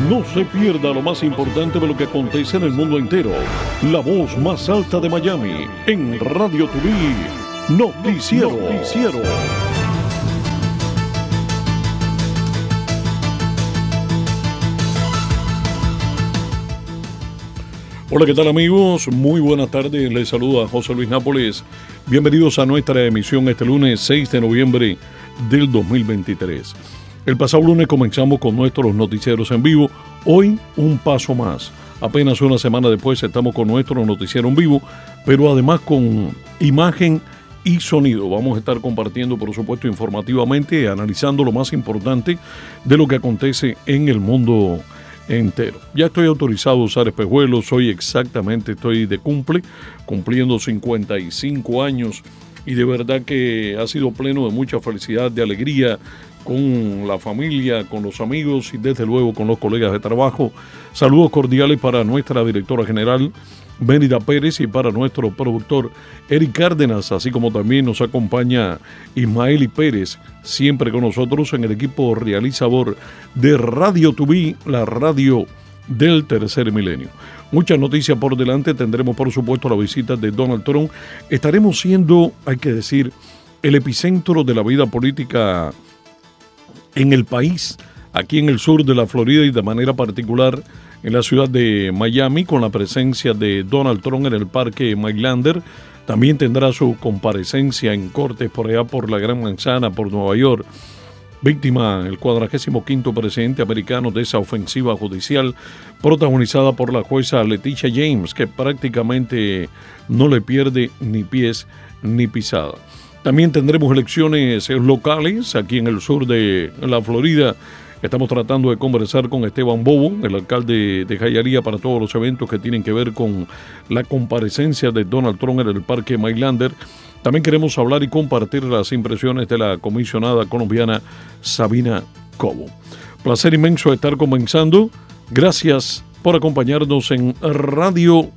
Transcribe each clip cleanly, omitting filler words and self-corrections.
No se pierda lo más importante de lo que acontece en el mundo entero. La voz más alta de Miami en Radio Tuví. Noticiero. Hola, ¿qué tal amigos? Muy buenas tardes, les saluda José Luis Nápoles. Bienvenidos a nuestra emisión este lunes 6 de noviembre del 2023. El pasado lunes comenzamos con nuestros noticieros en vivo, hoy un paso más. Apenas una semana después estamos con nuestro noticiero en vivo, pero además con imagen y sonido. Vamos a estar compartiendo, por supuesto, informativamente, analizando lo más importante de lo que acontece en el mundo entero. Ya estoy autorizado a usar espejuelos, estoy de cumpliendo 55 años y de verdad que ha sido pleno de mucha felicidad, de alegría con la familia, con los amigos y desde luego con los colegas de trabajo. Saludos cordiales para nuestra directora general, Benida Pérez, y para nuestro productor, Eric Cárdenas, así como también nos acompaña Ismaeli Pérez, siempre con nosotros en el equipo realizador de Radio Tuví, la radio del tercer milenio. Muchas noticias por delante, tendremos por supuesto la visita de Donald Trump. Estaremos siendo, hay que decir, el epicentro de la vida política en el país, aquí en el sur de la Florida y de manera particular en la ciudad de Miami, con la presencia de Donald Trump en el Parque Mailander. También tendrá su comparecencia en cortes por allá por la Gran Manzana, por Nueva York. Víctima el 45º presidente americano de esa ofensiva judicial protagonizada por la jueza Leticia James, que prácticamente no le pierde ni pies ni pisada. También tendremos elecciones locales aquí en el sur de la Florida. Estamos tratando de conversar con Esteban Bobo, el alcalde de Hialeah, para todos los eventos que tienen que ver con la comparecencia de Donald Trump en el Parque Mailander. También queremos hablar y compartir las impresiones de la comisionada colombiana Sabina Cobo. Placer inmenso estar comenzando. Gracias por acompañarnos en Radio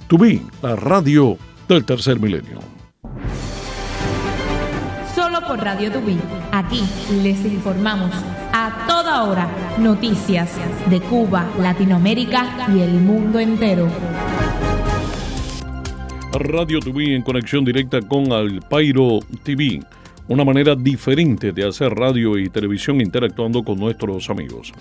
Tuví, la radio del tercer milenio. Solo por Radio Tuví. Aquí les informamos a toda hora noticias de Cuba, Latinoamérica y el mundo entero. Radio Tuví en conexión directa con Alpairo TV, una manera diferente de hacer radio y televisión interactuando con nuestros amigos.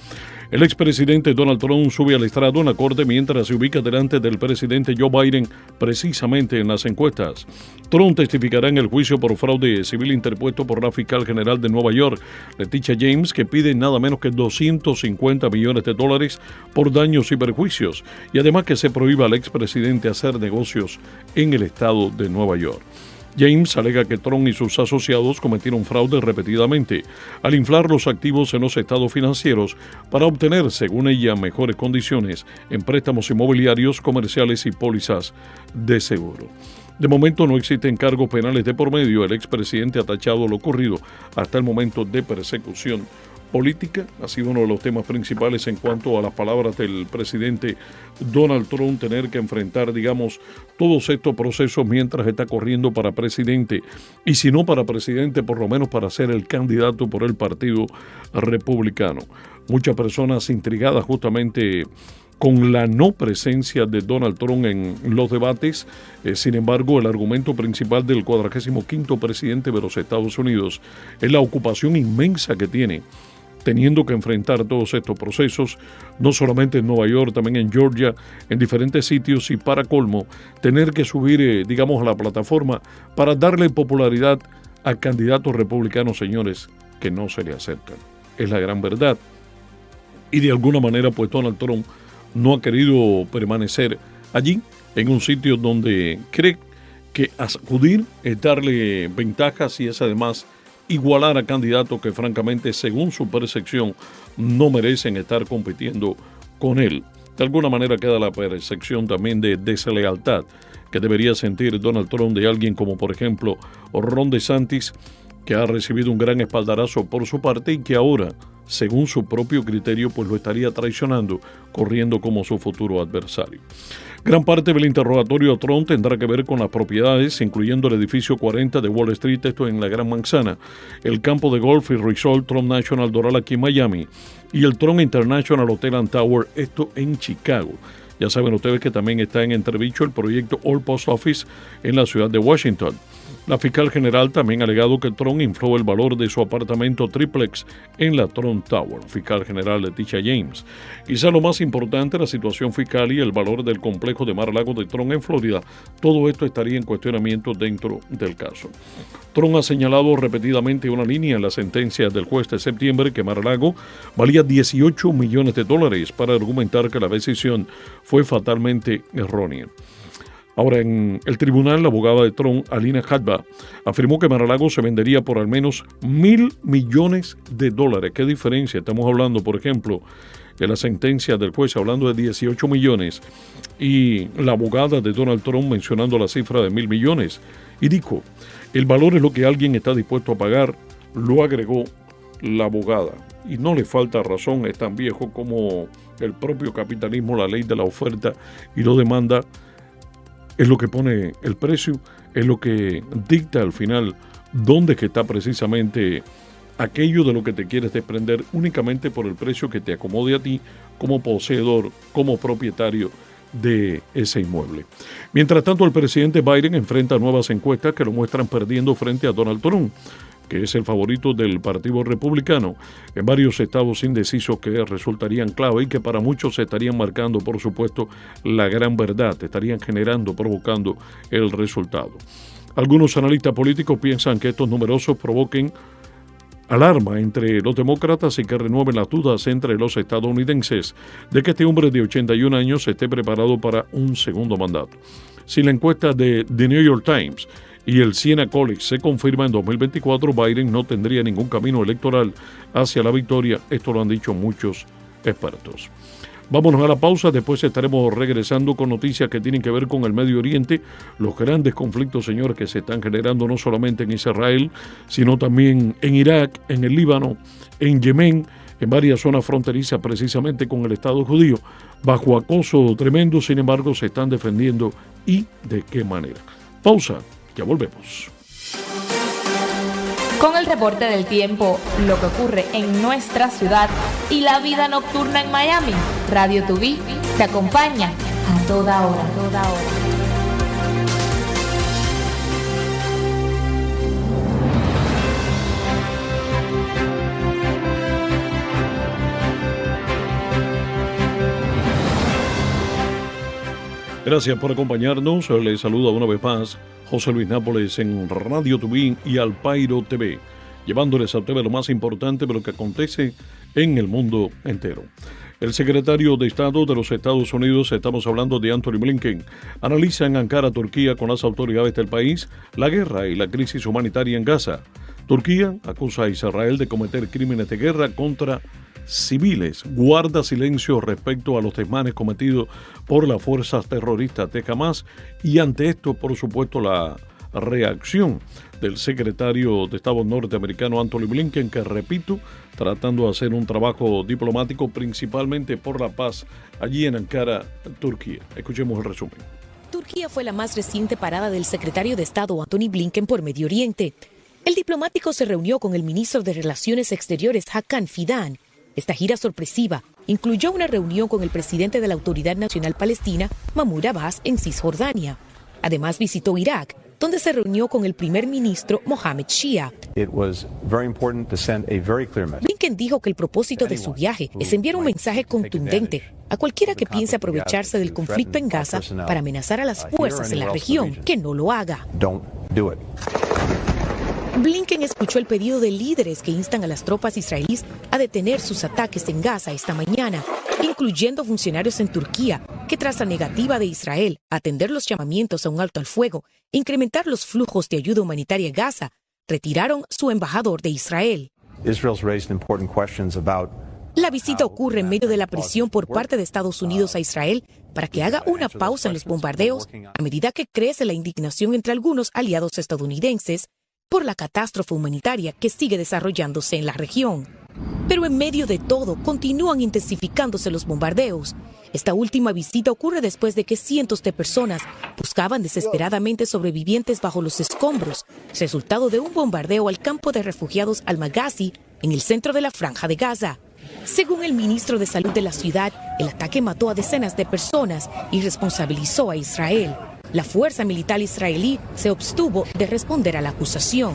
El expresidente Donald Trump sube al estrado en la corte mientras se ubica delante del presidente Joe Biden precisamente en las encuestas. Trump testificará en el juicio por fraude civil interpuesto por la fiscal general de Nueva York, Leticia James, que pide nada menos que $250 millones por daños y perjuicios, y además que se prohíba al expresidente hacer negocios en el estado de Nueva York. James alega que Trump y sus asociados cometieron fraude repetidamente al inflar los activos en los estados financieros para obtener, según ella, mejores condiciones en préstamos inmobiliarios, comerciales y pólizas de seguro. De momento no existen cargos penales de por medio. El expresidente ha tachado lo ocurrido hasta el momento de persecución política. Ha sido uno de los temas principales en cuanto a las palabras del presidente Donald Trump, tener que enfrentar, todos estos procesos mientras está corriendo para presidente, y si no para presidente, por lo menos para ser el candidato por el Partido Republicano. Muchas personas intrigadas justamente con la no presencia de Donald Trump en los debates. Sin embargo, el argumento principal del 45º presidente de los Estados Unidos es la ocupación inmensa que tiene, teniendo que enfrentar todos estos procesos, no solamente en Nueva York, también en Georgia, en diferentes sitios, y para colmo, tener que subir, a la plataforma para darle popularidad a candidatos republicanos, señores, que no se le acercan. Es la gran verdad. Y de alguna manera, pues Donald Trump no ha querido permanecer allí, en un sitio donde cree que acudir es darle ventajas y es además igualar a candidatos que francamente, según su percepción, no merecen estar compitiendo con él. De alguna manera queda la percepción también de deslealtad que debería sentir Donald Trump de alguien como, por ejemplo, Ron DeSantis, que ha recibido un gran espaldarazo por su parte y que ahora, según su propio criterio, pues lo estaría traicionando, corriendo como su futuro adversario. Gran parte del interrogatorio a Trump tendrá que ver con las propiedades, incluyendo el edificio 40 de Wall Street, esto en la Gran Manzana, el campo de golf y resort Trump National Doral aquí en Miami, y el Trump International Hotel and Tower, esto en Chicago. Ya saben ustedes que también está en entredicho el proyecto All Post Office en la ciudad de Washington. La fiscal general también ha alegado que Trump infló el valor de su apartamento triplex en la Trump Tower. Fiscal general Leticia James. Quizá lo más importante, la situación fiscal y el valor del complejo de Mar-a-Lago de Trump en Florida. Todo esto estaría en cuestionamiento dentro del caso. Trump ha señalado repetidamente una línea en la sentencia del juez de septiembre que Mar-a-Lago valía $18 millones para argumentar que la decisión fue fatalmente errónea. Ahora, en el tribunal, la abogada de Trump, Alina Hadba, afirmó que Mar-a-Lago se vendería por al menos $1.000 millones. ¿Qué diferencia? Estamos hablando, por ejemplo, de la sentencia del juez hablando de 18 millones y la abogada de Donald Trump mencionando la cifra de 1.000 millones. Y dijo, el valor es lo que alguien está dispuesto a pagar, lo agregó la abogada. Y no le falta razón, es tan viejo como el propio capitalismo, la ley de la oferta y la demanda. Es lo que pone el precio, es lo que dicta al final dónde que está precisamente aquello de lo que te quieres desprender únicamente por el precio que te acomode a ti como poseedor, como propietario de ese inmueble. Mientras tanto, el presidente Biden enfrenta nuevas encuestas que lo muestran perdiendo frente a Donald Trump, que es el favorito del Partido Republicano, en varios estados indecisos que resultarían clave y que para muchos estarían marcando, por supuesto, la gran verdad, estarían generando, provocando el resultado. Algunos analistas políticos piensan que estos numerosos provoquen alarma entre los demócratas y que renueven las dudas entre los estadounidenses de que este hombre de 81 años esté preparado para un segundo mandato. Si la encuesta de The New York Times y el Siena College se confirma en 2024, Biden no tendría ningún camino electoral hacia la victoria. Esto lo han dicho muchos expertos. Vámonos a la pausa, después estaremos regresando con noticias que tienen que ver con el Medio Oriente, los grandes conflictos, señores, que se están generando no solamente en Israel, sino también en Irak, en el Líbano, en Yemen, en varias zonas fronterizas precisamente con el Estado judío, bajo acoso tremendo, sin embargo, se están defendiendo y de qué manera. Pausa. Ya volvemos. Con el reporte del tiempo, lo que ocurre en nuestra ciudad y la vida nocturna en Miami, Radio Tubí te acompaña a toda hora, Gracias por acompañarnos. Les saluda una vez más José Luis Nápoles en Radio Tubí y Al Pairo TV, llevándoles a ustedes lo más importante de lo que acontece en el mundo entero. El secretario de Estado de los Estados Unidos, estamos hablando de Antony Blinken, analiza en Ankara, Turquía, con las autoridades del país, la guerra y la crisis humanitaria en Gaza. Turquía acusa a Israel de cometer crímenes de guerra contra civiles, guarda silencio respecto a los desmanes cometidos por las fuerzas terroristas de Hamas y ante esto, por supuesto, la reacción del secretario de Estado norteamericano Antony Blinken, que repito, tratando de hacer un trabajo diplomático principalmente por la paz allí en Ankara, Turquía. Escuchemos el resumen. Turquía fue la más reciente parada del secretario de Estado Antony Blinken por Medio Oriente. El diplomático se reunió con el ministro de Relaciones Exteriores Hakan Fidan. Esta gira sorpresiva incluyó una reunión con el presidente de la Autoridad Nacional Palestina, Mahmoud Abbas, en Cisjordania. Además visitó Irak, donde se reunió con el primer ministro Mohammed Shia. Blinken dijo que el propósito de su viaje es enviar un mensaje contundente a cualquiera que piense aprovecharse del conflicto en Gaza para amenazar a las fuerzas en la región, que no lo haga. Blinken escuchó el pedido de líderes que instan a las tropas israelíes a detener sus ataques en Gaza esta mañana, incluyendo funcionarios en Turquía, que tras la negativa de Israel a atender los llamamientos a un alto al fuego e incrementar los flujos de ayuda humanitaria a Gaza, retiraron su embajador de Israel. La visita ocurre en medio de la presión por parte de Estados Unidos a Israel para que haga una pausa en los bombardeos a medida que crece la indignación entre algunos aliados estadounidenses por la catástrofe humanitaria que sigue desarrollándose en la región. Pero en medio de todo, continúan intensificándose los bombardeos. Esta última visita ocurre después de que cientos de personas buscaban desesperadamente sobrevivientes bajo los escombros, resultado de un bombardeo al campo de refugiados Al-Maghazi, en el centro de la Franja de Gaza. Según el ministro de Salud de la ciudad, el ataque mató a decenas de personas y responsabilizó a Israel. La fuerza militar israelí se abstuvo de responder a la acusación.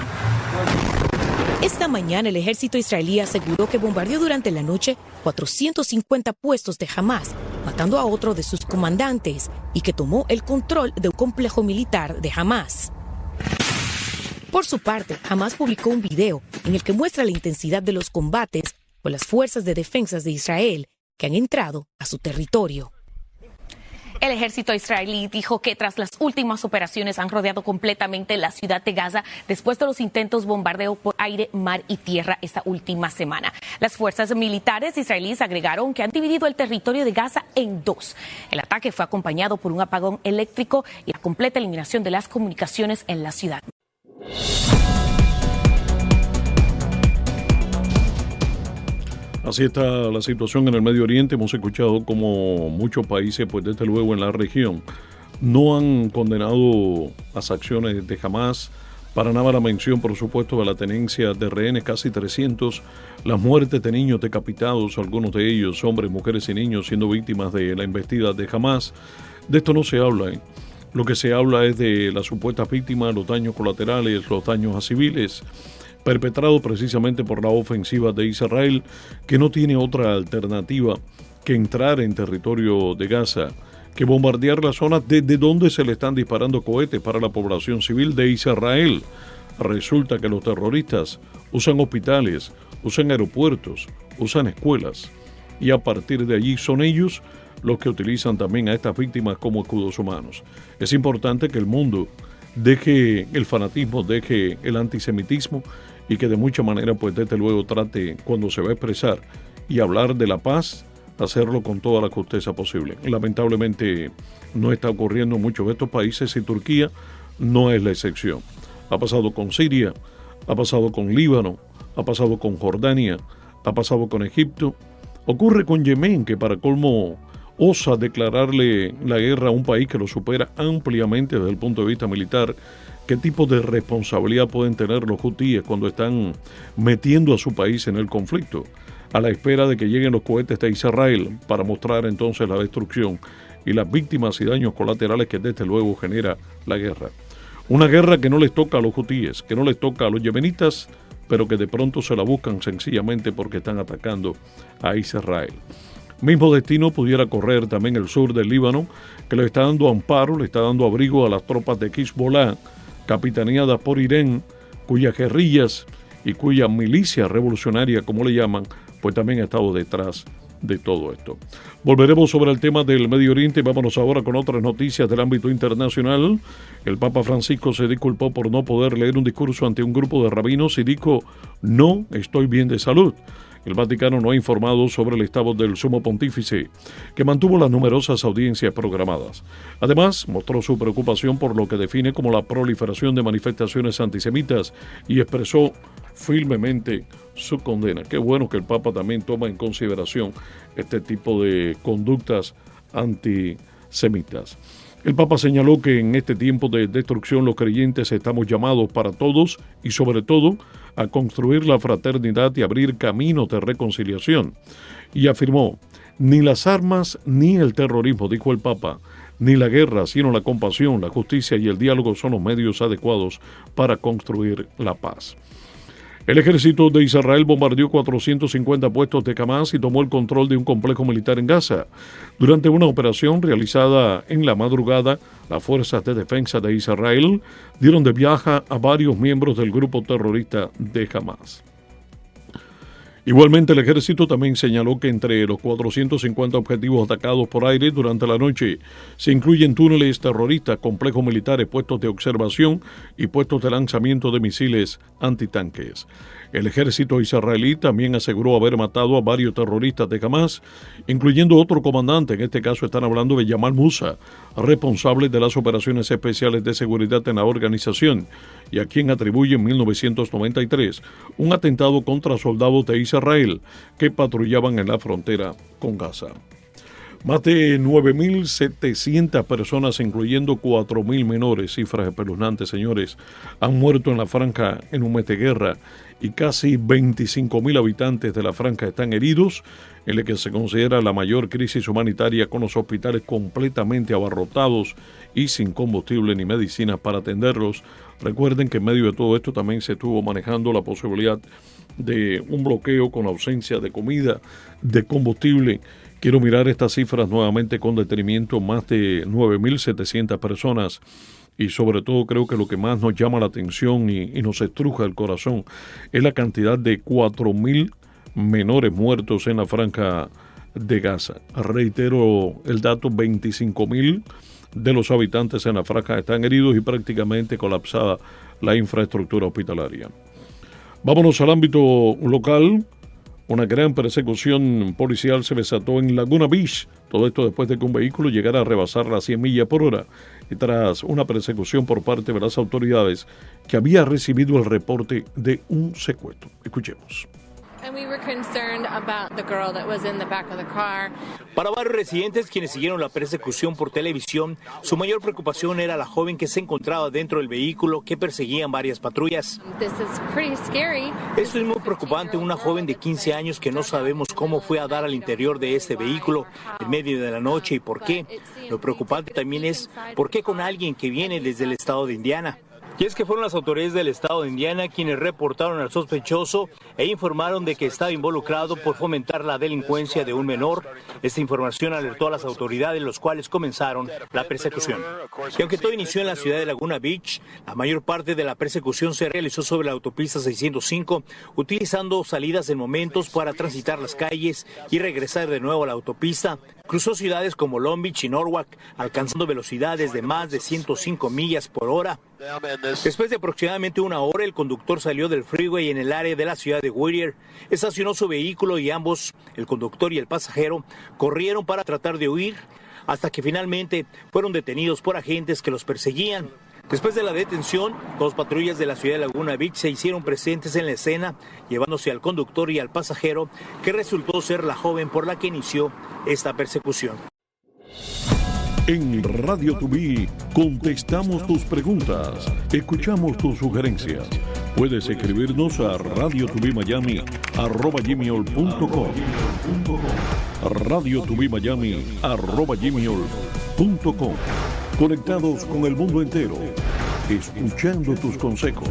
Esta mañana el ejército israelí aseguró que bombardeó durante la noche 450 puestos de Hamas, matando a otro de sus comandantes, y que tomó el control de un complejo militar de Hamas. Por su parte, Hamas publicó un video en el que muestra la intensidad de los combates con las fuerzas de defensa de Israel que han entrado a su territorio. El ejército israelí dijo que tras las últimas operaciones han rodeado completamente la ciudad de Gaza después de los intentos bombardeo por aire, mar y tierra esta última semana. Las fuerzas militares israelíes agregaron que han dividido el territorio de Gaza en dos. El ataque fue acompañado por un apagón eléctrico y la completa eliminación de las comunicaciones en la ciudad. Así está la situación en el Medio Oriente. Hemos escuchado como muchos países, pues desde luego en la región, no han condenado las acciones de Hamas. Para nada la mención, por supuesto, de la tenencia de rehenes, casi 300, las muertes de niños decapitados, algunos de ellos, hombres, mujeres y niños, siendo víctimas de la embestida de Hamas. De esto no se habla, ¿eh? Lo que se habla es de las supuestas víctimas, los daños colaterales, los daños a civiles, perpetrado precisamente por la ofensiva de Israel, que no tiene otra alternativa que entrar en territorio de Gaza, que bombardear la zona desde donde se le están disparando cohetes para la población civil de Israel. Resulta que los terroristas usan hospitales, usan aeropuertos, usan escuelas, y a partir de allí son ellos los que utilizan también a estas víctimas como escudos humanos. Es importante que el mundo deje el fanatismo, deje el antisemitismo, y que de mucha manera, pues desde luego trate, cuando se va a expresar y hablar de la paz, hacerlo con toda la justeza posible. Lamentablemente no está ocurriendo en muchos de estos países y Turquía no es la excepción. Ha pasado con Siria, ha pasado con Líbano, ha pasado con Jordania, ha pasado con Egipto. Ocurre con Yemen, que para colmo osa declararle la guerra a un país que lo supera ampliamente desde el punto de vista militar. ¿Qué tipo de responsabilidad pueden tener los hutíes cuando están metiendo a su país en el conflicto? A la espera de que lleguen los cohetes de Israel para mostrar entonces la destrucción y las víctimas y daños colaterales que desde luego genera la guerra. Una guerra que no les toca a los hutíes, que no les toca a los yemenitas, pero que de pronto se la buscan sencillamente porque están atacando a Israel. Mismo destino pudiera correr también el sur del Líbano, que le está dando amparo, le está dando abrigo a las tropas de Hezbollah, capitaneadas por Irán, cuyas guerrillas y cuya milicia revolucionaria, como le llaman, pues también ha estado detrás de todo esto. Volveremos sobre el tema del Medio Oriente. Vámonos ahora con otras noticias del ámbito internacional. El Papa Francisco se disculpó por no poder leer un discurso ante un grupo de rabinos y dijo: "No estoy bien de salud". El Vaticano no ha informado sobre el estado del sumo pontífice, que mantuvo las numerosas audiencias programadas. Además, mostró su preocupación por lo que define como la proliferación de manifestaciones antisemitas y expresó firmemente su condena. Qué bueno que el Papa también toma en consideración este tipo de conductas antisemitas. El Papa señaló que en este tiempo de destrucción los creyentes estamos llamados para todos y sobre todo a construir la fraternidad y abrir caminos de reconciliación. Y afirmó: ni las armas ni el terrorismo, dijo el Papa, ni la guerra, sino la compasión, la justicia y el diálogo son los medios adecuados para construir la paz. El ejército de Israel bombardeó 450 puestos de Hamas y tomó el control de un complejo militar en Gaza. Durante una operación realizada en la madrugada, las fuerzas de defensa de Israel dieron de baja a varios miembros del grupo terrorista de Hamas. Igualmente, el ejército también señaló que entre los 450 objetivos atacados por aire durante la noche se incluyen túneles terroristas, complejos militares, puestos de observación y puestos de lanzamiento de misiles antitanques. El ejército israelí también aseguró haber matado a varios terroristas de Hamas, incluyendo otro comandante. En este caso están hablando de Yamal Musa, responsable de las operaciones especiales de seguridad en la organización, y a quien atribuye en 1993 un atentado contra soldados de Israel que patrullaban en la frontera con Gaza. Más de 9.700 personas, incluyendo 4.000 menores, cifras espeluznantes, señores, han muerto en la franja en un mes de guerra y casi 25.000 habitantes de la franja están heridos, en la que se considera la mayor crisis humanitaria, con los hospitales completamente abarrotados y sin combustible ni medicinas para atenderlos. Recuerden que en medio de todo esto también se estuvo manejando la posibilidad de un bloqueo con ausencia de comida, de combustible. Quiero mirar estas cifras nuevamente con detenimiento: más de 9.700 personas. Y sobre todo creo que lo que más nos llama la atención y nos estruja el corazón es la cantidad de 4.000 menores muertos en la franja de Gaza. Reitero el dato: 25.000 de los habitantes en la franja están heridos y prácticamente colapsada la infraestructura hospitalaria. Vámonos al ámbito local. Una gran persecución policial se desató en Laguna Beach. Todo esto después de que un vehículo llegara a rebasar las 100 millas por hora y tras una persecución por parte de las autoridades que había recibido el reporte de un secuestro. Escuchemos. Para varios residentes quienes siguieron la persecución por televisión, su mayor preocupación era la joven que se encontraba dentro del vehículo que perseguían varias patrullas. Esto es muy preocupante, una joven de 15 años que no sabemos cómo fue a dar al interior de este vehículo en medio de la noche y por qué. Lo preocupante también es por qué con alguien que viene desde el estado de Indiana. Y es que fueron las autoridades del estado de Indiana quienes reportaron al sospechoso e informaron de que estaba involucrado por fomentar la delincuencia de un menor. Esta información alertó a las autoridades, los cuales comenzaron la persecución. Y aunque todo inició en la ciudad de Laguna Beach, la mayor parte de la persecución se realizó sobre la autopista 605, utilizando salidas en momentos para transitar las calles y regresar de nuevo a la autopista. Cruzó ciudades como Long Beach y Norwalk, alcanzando velocidades de más de 105 millas por hora. Después de aproximadamente una hora, el conductor salió del freeway en el área de la ciudad de Whittier, estacionó su vehículo y ambos, el conductor y el pasajero, corrieron para tratar de huir, hasta que finalmente fueron detenidos por agentes que los perseguían. Después de la detención, dos patrullas de la ciudad de Laguna Beach se hicieron presentes en la escena, llevándose al conductor y al pasajero, que resultó ser la joven por la que inició esta persecución. En Radio Tubí contestamos tus preguntas, escuchamos tus sugerencias. Puedes escribirnos a radiotubimayami@gmail.com, radiotubimayami@gmail.com. Conectados con el mundo entero, escuchando tus consejos,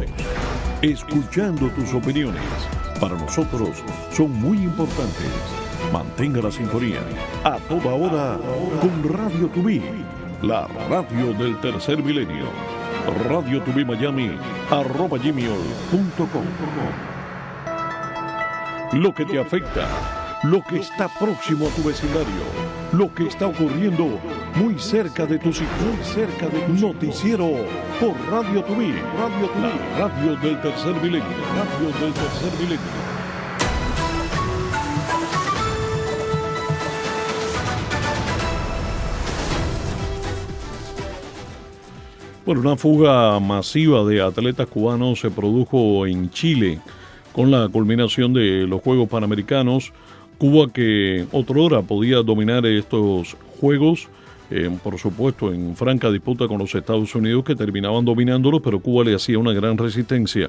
escuchando tus opiniones. Para nosotros son muy importantes. Mantenga la sintonía a toda hora con Radio Tubí, la radio del tercer milenio. radiotubimayami@gmail.com. Lo que te afecta, lo que está próximo a tu vecindario, lo que está ocurriendo muy cerca de tus hijos, noticiero por Radio Tubí, la radio del tercer milenio, Bueno, una fuga masiva de atletas cubanos se produjo en Chile con la culminación de los Juegos Panamericanos. Cuba, que otrora podía dominar estos Juegos, por supuesto en franca disputa con los Estados Unidos, que terminaban dominándolos, pero Cuba le hacía una gran resistencia.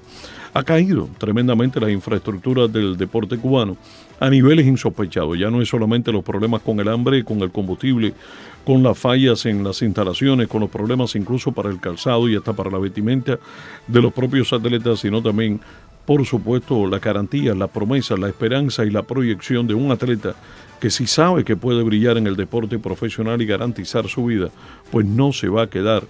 Ha caído tremendamente la infraestructura del deporte cubano a niveles insospechados. Ya no es solamente los problemas con el hambre, con el combustible, con las fallas en las instalaciones, con los problemas incluso para el calzado y hasta para la vestimenta de los propios atletas, sino también, por supuesto, la garantía, la promesa, la esperanza y la proyección de un atleta que si sabe que puede brillar en el deporte profesional y garantizar su vida, pues no se va a quedar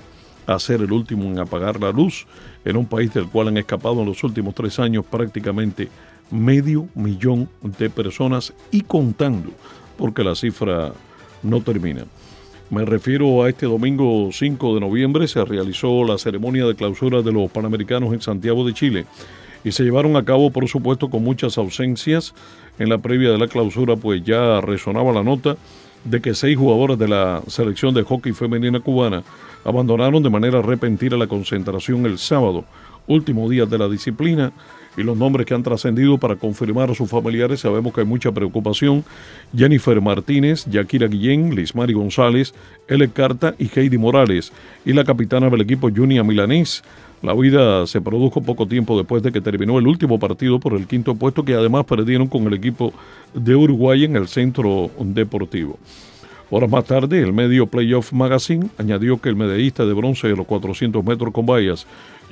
a ser el último en apagar la luz en un país del cual han escapado en los últimos 3 años prácticamente 500,000 de personas y contando, porque la cifra no termina. Me refiero a este domingo 5 de noviembre, se realizó la ceremonia de clausura de los Panamericanos en Santiago de Chile y se llevaron a cabo, por supuesto, con muchas ausencias. En la previa de la clausura, pues ya resonaba la nota de que 6 jugadoras de la selección de hockey femenina cubana abandonaron de manera repentina la concentración el sábado, último día de la disciplina, y los nombres que han trascendido para confirmar a sus familiares, sabemos que hay mucha preocupación. Jennifer Martínez, Yakira Guillén, Lismari González, Elec Carta y Heidi Morales, y la capitana del equipo Junia Milanés. La huida se produjo poco tiempo después de que terminó el último partido por el quinto puesto, que además perdieron con el equipo de Uruguay en el centro deportivo. Horas más tarde, el medio Playoff Magazine añadió que el medallista de bronce de los 400 metros con vallas,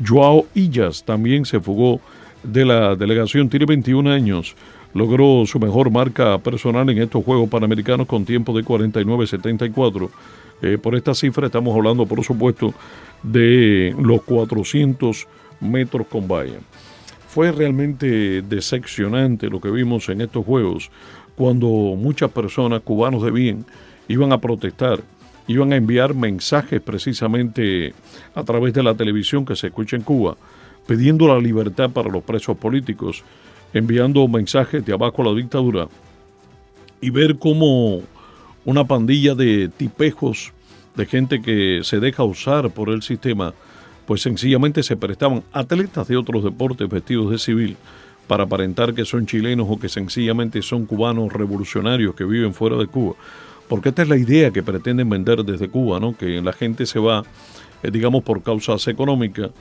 Joao Illas, también se fugó de la delegación. Tiene 21 años. Logró su mejor marca personal en estos Juegos Panamericanos con tiempo de 49.74. Por esta cifra estamos hablando, por supuesto, de los 400 metros con valla. Fue realmente decepcionante lo que vimos en estos Juegos, cuando muchas personas, cubanos de bien, iban a protestar, iban a enviar mensajes precisamente a través de la televisión que se escucha en Cuba, pidiendo la libertad para los presos políticos, enviando mensajes de abajo a la dictadura, y ver cómo una pandilla de tipejos, de gente que se deja usar por el sistema, pues sencillamente se prestaban, atletas de otros deportes vestidos de civil, para aparentar que son chilenos o que sencillamente son cubanos revolucionarios que viven fuera de Cuba. Porque esta es la idea que pretenden vender desde Cuba, ¿no? Que la gente se va, digamos, por causas económicas,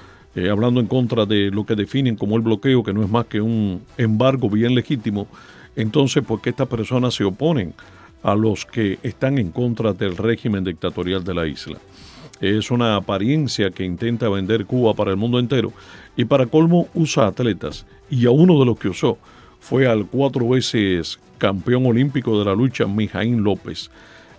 hablando en contra de lo que definen como el bloqueo, que no es más que un embargo bien legítimo. Entonces, pues que estas personas se oponen a los que están en contra del régimen dictatorial de la isla. Es una apariencia que intenta vender Cuba para el mundo entero, y para colmo usa atletas, y a uno de los que usó fue al 4 veces campeón olímpico de la lucha, Mijaín López.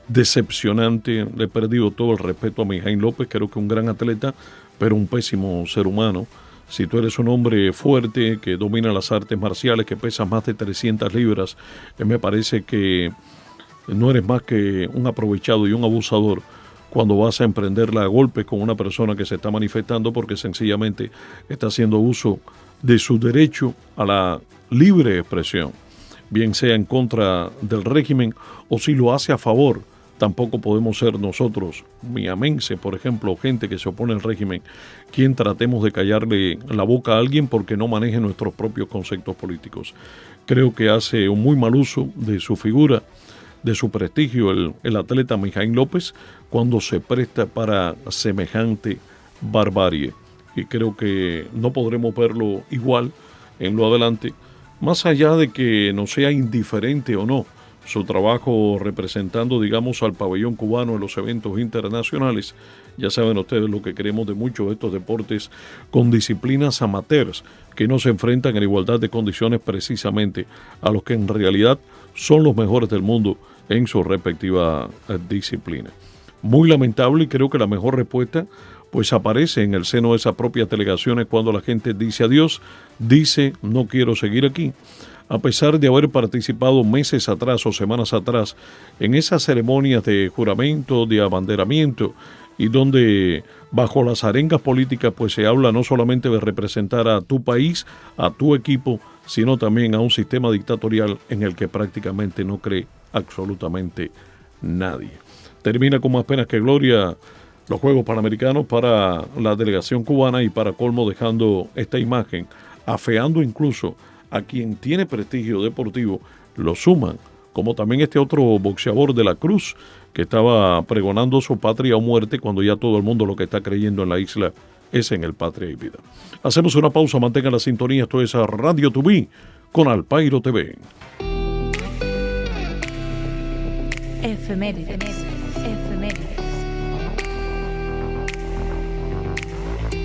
Decepcionante, le he perdido todo el respeto a Mijaín López, creo que un gran atleta, pero un pésimo ser humano. Si tú eres un hombre fuerte, que domina las artes marciales, que pesas más de 300 libras, me parece que no eres más que un aprovechado y un abusador cuando vas a emprenderla a golpes con una persona que se está manifestando porque sencillamente está haciendo uso de su derecho a la libre expresión, bien sea en contra del régimen o si lo hace a favor. Tampoco podemos ser nosotros, miamense, por ejemplo, gente que se opone al régimen, quien tratemos de callarle la boca a alguien porque no maneje nuestros propios conceptos políticos. Creo que hace un muy mal uso de su figura, de su prestigio, el atleta Mijaín López, cuando se presta para semejante barbarie. Y creo que no podremos verlo igual en lo adelante, más allá de que no sea indiferente o no su trabajo representando, digamos, al pabellón cubano en los eventos internacionales. Ya saben ustedes lo que queremos de muchos de estos deportes con disciplinas amateurs que no se enfrentan en igualdad de condiciones precisamente a los que en realidad son los mejores del mundo en su respectiva disciplina. Muy lamentable, y creo que la mejor respuesta pues aparece en el seno de esas propias delegaciones cuando la gente dice adiós, dice no quiero seguir aquí, a pesar de haber participado meses atrás o semanas atrás en esas ceremonias de juramento, de abanderamiento, y donde bajo las arengas políticas pues se habla no solamente de representar a tu país, a tu equipo, sino también a un sistema dictatorial en el que prácticamente no cree absolutamente nadie. Termina con más penas que gloria los Juegos Panamericanos para la delegación cubana, y para colmo dejando esta imagen, afeando incluso a quien tiene prestigio deportivo, lo suman, como también este otro boxeador de la Cruz, que estaba pregonando su patria o muerte, cuando ya todo el mundo lo que está creyendo en la isla es en el patria y vida. Hacemos una pausa, mantengan la sintonía, esto es Radio Tubí con Alpairo TV. Efemérides.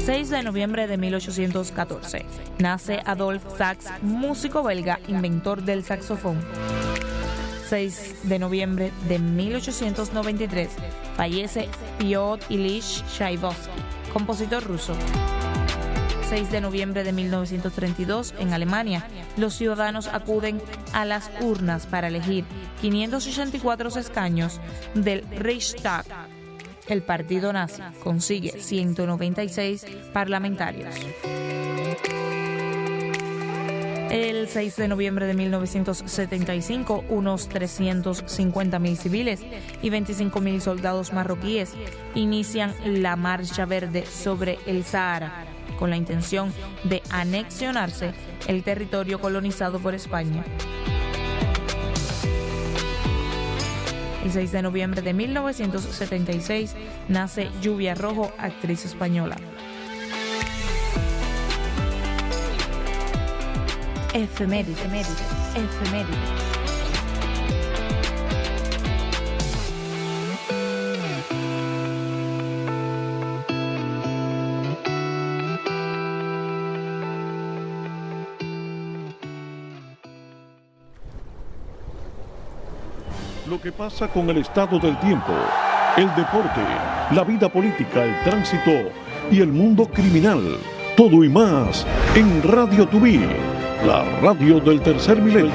6 de noviembre de 1814. Nace Adolphe Sax, músico belga, inventor del saxofón. 6 de noviembre de 1893. Fallece Piotr Ilyich Chaikovsky, compositor ruso. 6 de noviembre de 1932, en Alemania, los ciudadanos acuden a las urnas para elegir 584 escaños del Reichstag. El partido nazi consigue 196 parlamentarios. El 6 de noviembre de 1975, unos 350.000 civiles y 25.000 soldados marroquíes inician la Marcha Verde sobre el Sahara, con la intención de anexionarse el territorio colonizado por España. El 6 de noviembre de 1976 nace Lluvia Rojo, actriz española. Efemérides. Lo que pasa con el estado del tiempo, el deporte, la vida política, el tránsito y el mundo criminal. Todo y más en Radio Tubí, la radio del tercer milenio.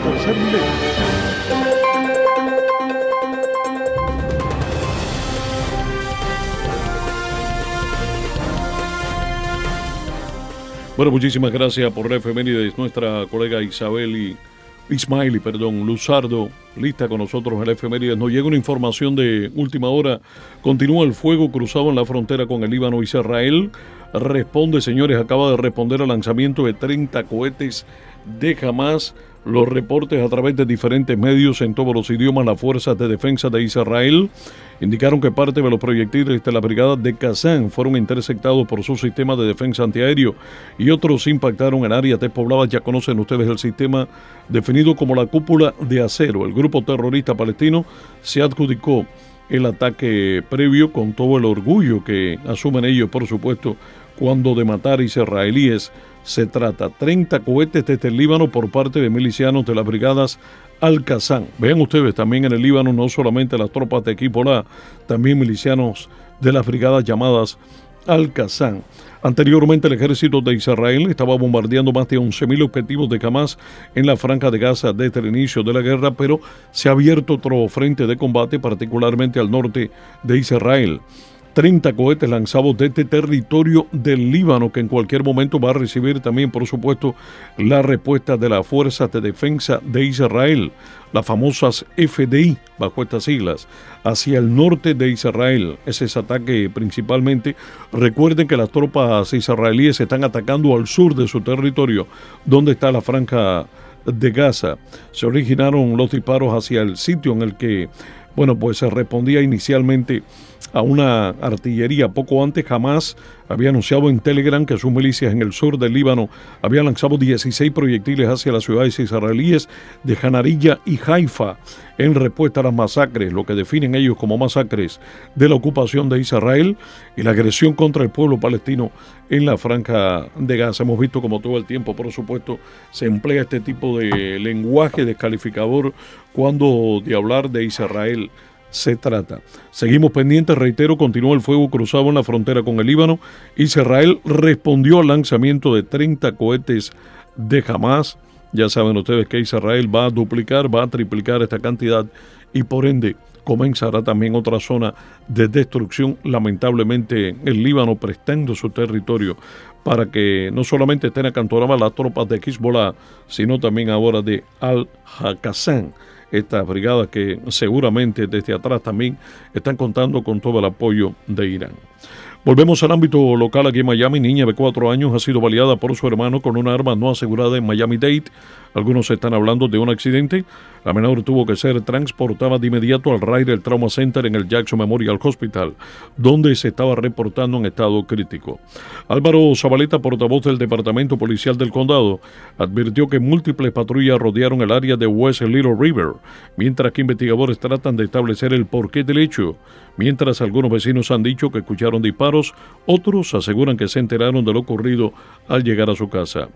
Bueno, muchísimas gracias por la efemérides, nuestra colega Ismaili Luzardo, lista con nosotros en la efemérides. Nos llega una información de última hora. Continúa el fuego cruzado en la frontera con el Líbano y Israel. Responde, señores, acaba de responder al lanzamiento de 30 cohetes de Hamas. Los reportes a través de diferentes medios en todos los idiomas, las fuerzas de defensa de Israel indicaron que parte de los proyectiles de la brigada de Kazán fueron interceptados por su sistema de defensa antiaéreo y otros impactaron en áreas despobladas. Ya conocen ustedes el sistema definido como la cúpula de acero. El grupo terrorista palestino se adjudicó el ataque previo con todo el orgullo que asumen ellos, por supuesto, cuando de matar israelíes se trata. 30 cohetes desde el Líbano por parte de milicianos de las brigadas Al-Qassam. Vean ustedes, también en el Líbano no solamente las tropas de Hezbollah, también milicianos de las brigadas llamadas Al-Qassam. Anteriormente el ejército de Israel estaba bombardeando más de 11.000 objetivos de Hamas en la franja de Gaza desde el inicio de la guerra, pero se ha abierto otro frente de combate, particularmente al norte de Israel. 30 cohetes lanzados desde territorio del Líbano, que en cualquier momento va a recibir también, por supuesto, la respuesta de las fuerzas de defensa de Israel, las famosas FDI, bajo estas siglas, hacia el norte de Israel. Ese es ataque principalmente. Recuerden que las tropas israelíes están atacando al sur de su territorio, donde está la franja de Gaza. Se originaron los disparos hacia el sitio en el que, se respondía inicialmente a una artillería. Poco antes, Hamas había anunciado en Telegram que sus milicias en el sur del Líbano habían lanzado 16 proyectiles hacia las ciudades israelíes de Hanarilla y Haifa en respuesta a las masacres, lo que definen ellos como masacres de la ocupación de Israel y la agresión contra el pueblo palestino en la franja de Gaza. Hemos visto como todo el tiempo, por supuesto, se emplea este tipo de lenguaje descalificador cuando de hablar de Israel se trata. Seguimos pendientes, reitero, continúa el fuego cruzado en la frontera con el Líbano. Israel respondió al lanzamiento de 30 cohetes de Hamas. Ya saben ustedes que Israel va a duplicar, va a triplicar esta cantidad y por ende comenzará también otra zona de destrucción, lamentablemente el Líbano prestando su territorio para que no solamente estén acantonadas las tropas de Hezbollah, sino también ahora de Al-Qassam. Estas brigadas que seguramente desde atrás también están contando con todo el apoyo de Irán. Volvemos al ámbito local aquí en Miami. Niña de 4 años ha sido baleada por su hermano con una arma no asegurada en Miami-Dade. Algunos están hablando de un accidente. La menor tuvo que ser transportada de inmediato al Ryder Trauma Center en el Jackson Memorial Hospital, donde se estaba reportando en estado crítico. Álvaro Zabaleta, portavoz del Departamento Policial del Condado, advirtió que múltiples patrullas rodearon el área de West Little River, mientras que investigadores tratan de establecer el porqué del hecho. Mientras algunos vecinos han dicho que escucharon disparos, otros aseguran que se enteraron de lo ocurrido al llegar a su casa.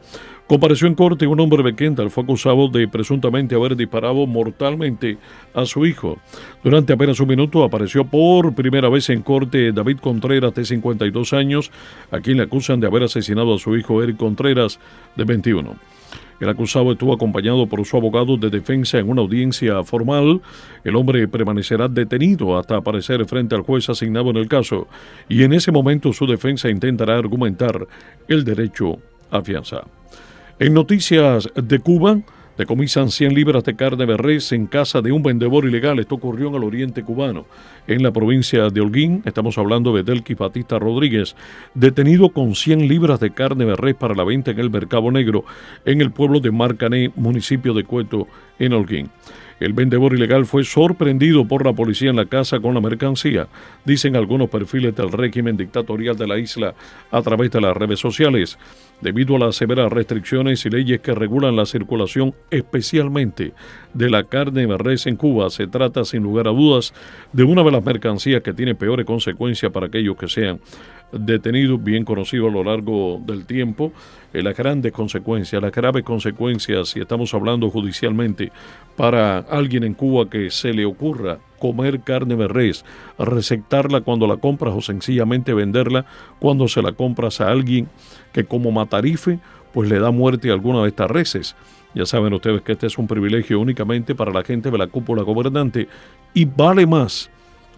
Compareció en corte un hombre de Kendall, fue acusado de presuntamente haber disparado mortalmente a su hijo. Durante apenas un minuto apareció por primera vez en corte David Contreras, de 52 años, a quien le acusan de haber asesinado a su hijo Eric Contreras, de 21. El acusado estuvo acompañado por su abogado de defensa en una audiencia formal. El hombre permanecerá detenido hasta aparecer frente al juez asignado en el caso, y en ese momento su defensa intentará argumentar el derecho a fianza. En noticias de Cuba, Decomisan 100 libras de carne de res en casa de un vendedor ilegal. Esto ocurrió en el oriente cubano, en la provincia de Holguín. Estamos hablando de Delqui Batista Rodríguez, detenido con 100 libras de carne de res para la venta en el Mercado Negro, en el pueblo de Marcané, municipio de Cueto, en Holguín. El vendedor ilegal fue sorprendido por la policía en la casa con la mercancía, dicen algunos perfiles del régimen dictatorial de la isla a través de las redes sociales. Debido a las severas restricciones y leyes que regulan la circulación, especialmente de la carne de res en Cuba, se trata sin lugar a dudas de una de las mercancías que tiene peores consecuencias para aquellos que sean detenidos, bien conocido a lo largo del tiempo, las grandes consecuencias, las graves consecuencias, si estamos hablando judicialmente, para alguien en Cuba que se le ocurra comer carne de res, recetarla cuando la compras o sencillamente venderla cuando se la compras a alguien que como matarife pues le da muerte a alguna de estas reses. Ya saben ustedes que este es un privilegio únicamente para la gente de la cúpula gobernante y vale más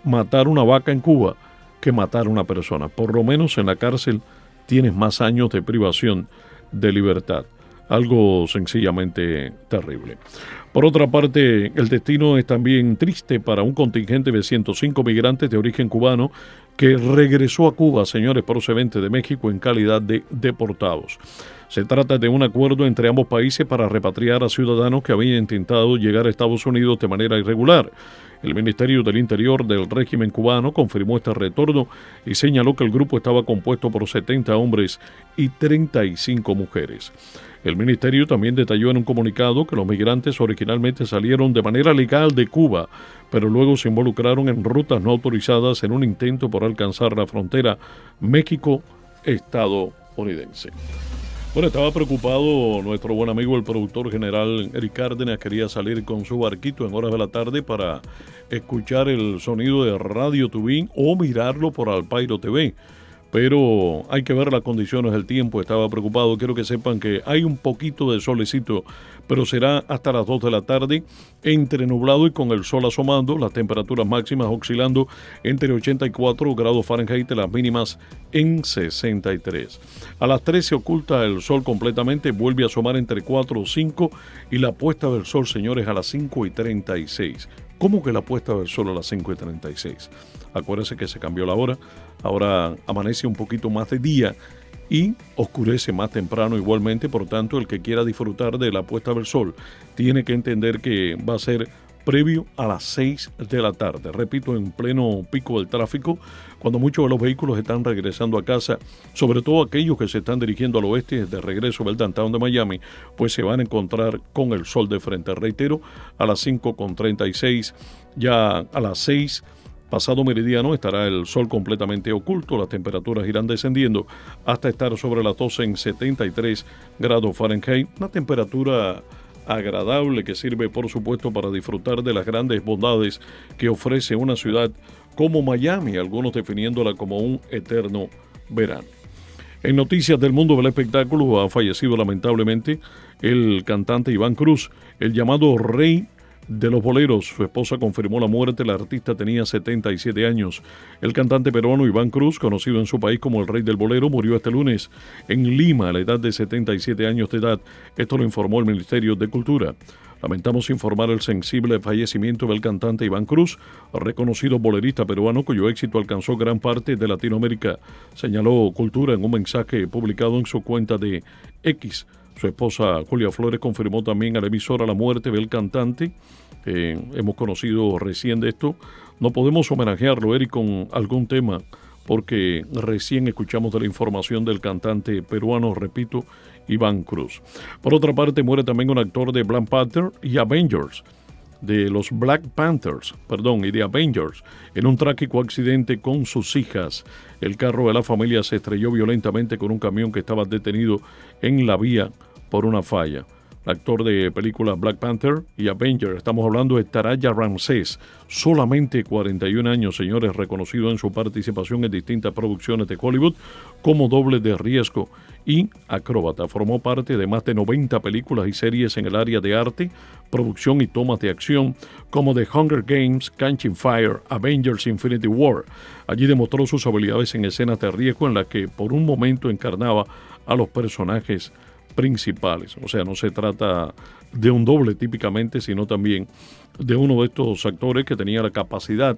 matar una vaca en Cuba que matar a una persona. Por lo menos en la cárcel tienes más años de privación de libertad. Algo sencillamente terrible. Por otra parte, el destino es también triste para un contingente de 105 migrantes de origen cubano que regresó a Cuba, señores, procedente de México en calidad de deportados. Se trata de un acuerdo entre ambos países para repatriar a ciudadanos que habían intentado llegar a Estados Unidos de manera irregular. El Ministerio del Interior del régimen cubano confirmó este retorno y señaló que el grupo estaba compuesto por 70 hombres y 35 mujeres. El ministerio también detalló en un comunicado que los migrantes originalmente salieron de manera legal de Cuba, pero luego se involucraron en rutas no autorizadas en un intento por alcanzar la frontera México-estadounidense. Bueno, estaba preocupado nuestro buen amigo, el productor general Eric Cárdenas, quería salir con su barquito en horas de la tarde para escuchar el sonido de Radio Tubín o mirarlo por Alpairo TV. Pero hay que ver las condiciones del tiempo, estaba preocupado. Quiero que sepan que hay un poquito de solecito, pero será hasta las 2 de la tarde, entre nublado y con el sol asomando, las temperaturas máximas oscilando entre 84 grados Fahrenheit y las mínimas en 63. A las 3 se oculta el sol completamente, vuelve a asomar entre 4 o 5 y la puesta del sol, señores, a las 5:36. ¿Cómo que la puesta del sol a las 5:36? Acuérdense que se cambió la hora, ahora amanece un poquito más de día y oscurece más temprano igualmente, por tanto el que quiera disfrutar de la puesta del sol tiene que entender que va a ser previo a las 6 de la tarde, repito, en pleno pico del tráfico, cuando muchos de los vehículos están regresando a casa, sobre todo aquellos que se están dirigiendo al oeste de regreso del downtown de Miami, pues se van a encontrar con el sol de frente. Reitero, a las 5:36, ya a las 6 pasado meridiano estará el sol completamente oculto, las temperaturas irán descendiendo hasta estar sobre las 12 en 73 grados Fahrenheit, una temperatura agradable que sirve por supuesto para disfrutar de las grandes bondades que ofrece una ciudad como Miami, algunos definiéndola como un eterno verano. En noticias del mundo del espectáculo ha fallecido lamentablemente el cantante Iván Cruz, el llamado rey de los boleros. Su esposa confirmó la muerte. El artista tenía 77 años. El cantante peruano Iván Cruz, conocido en su país como el rey del bolero, murió este lunes en Lima a la edad de 77 años de edad. Esto lo informó el Ministerio de Cultura. Lamentamos informar el sensible fallecimiento del cantante Iván Cruz, reconocido bolerista peruano cuyo éxito alcanzó gran parte de Latinoamérica, señaló Cultura en un mensaje publicado en su cuenta de X. Su esposa Julia Flores confirmó también a la emisora la muerte del cantante. Hemos conocido recién de esto. No podemos homenajearlo, Eric, con algún tema, porque recién escuchamos de la información del cantante peruano, repito, Iván Cruz. Por otra parte, muere también un actor de Black Panther y Avengers, de los Black Panthers, y de Avengers, en un trágico accidente con sus hijas. El carro de la familia se estrelló violentamente con un camión que estaba detenido en la vía por una falla. El actor de películas Black Panther y Avengers, estamos hablando de Taraji Ramsés, solamente 41 años, señores, reconocido en su participación en distintas producciones de Hollywood como doble de riesgo y acróbata. Formó parte de más de 90 películas y series en el área de arte, producción y tomas de acción, como The Hunger Games, Catching Fire, Avengers Infinity War. Allí demostró sus habilidades en escenas de riesgo en las que por un momento encarnaba a los personajes principales. O sea, no se trata de un doble típicamente, sino también de uno de estos actores que tenía la capacidad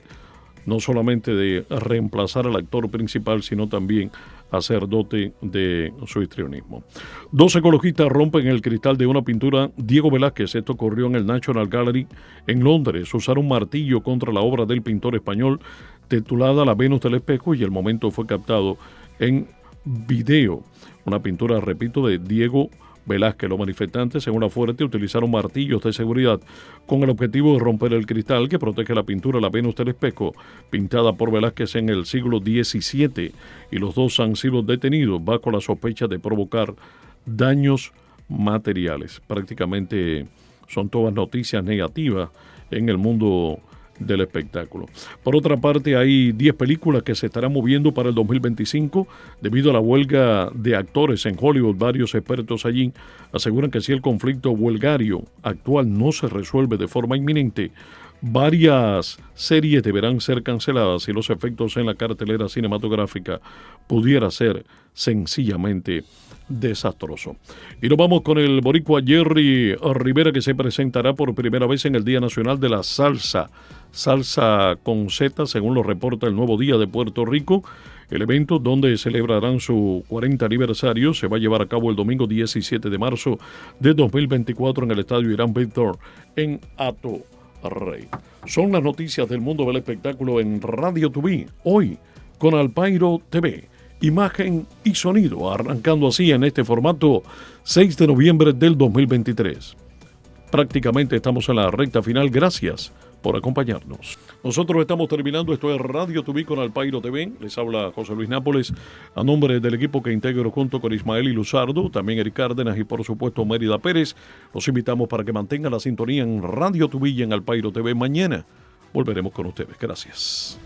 no solamente de reemplazar al actor principal, sino también hacer dote de su histrionismo. 2 ecologistas rompen el cristal de una pintura Diego Velázquez. Esto ocurrió en el National Gallery en Londres. Usaron un martillo contra la obra del pintor español titulada La Venus del Espejo, y el momento fue captado en video. Una pintura, repito, de Diego Velázquez. Los manifestantes, según la fuente, utilizaron martillos de seguridad con el objetivo de romper el cristal que protege la pintura La Venus del Espejo, pintada por Velázquez en el siglo XVII, y los 2 han sido detenidos bajo la sospecha de provocar daños materiales. Prácticamente son todas noticias negativas en el mundo del espectáculo. Por otra parte, hay 10 películas que se estarán moviendo para el 2025 debido a la huelga de actores en Hollywood. Varios expertos allí aseguran que si el conflicto huelgario actual no se resuelve de forma inminente, varias series deberán ser canceladas y los efectos en la cartelera cinematográfica pudiera ser sencillamente desastroso. Y nos vamos con el boricua Jerry Rivera, que se presentará por primera vez en el Día Nacional de la Salsa con Z, según lo reporta el Nuevo Día de Puerto Rico. El evento, donde celebrarán su 40 aniversario, se va a llevar a cabo el domingo 17 de marzo de 2024 en el Estadio Irán Víctor en Atorrey. Son las noticias del mundo del espectáculo en Radio TV, hoy con Alpairo TV. Imagen y sonido, arrancando así en este formato 6 de noviembre del 2023. Prácticamente estamos en la recta final. Gracias por acompañarnos. Nosotros estamos terminando. Esto es Radio TV con Alpairo TV. Les habla José Luis Nápoles a nombre del equipo que integro junto con Ismael y Luzardo, también Eric Cárdenas y por supuesto Mérida Pérez. Los invitamos para que mantengan la sintonía en Radio TV y en Alpairo TV. Mañana volveremos con ustedes. Gracias.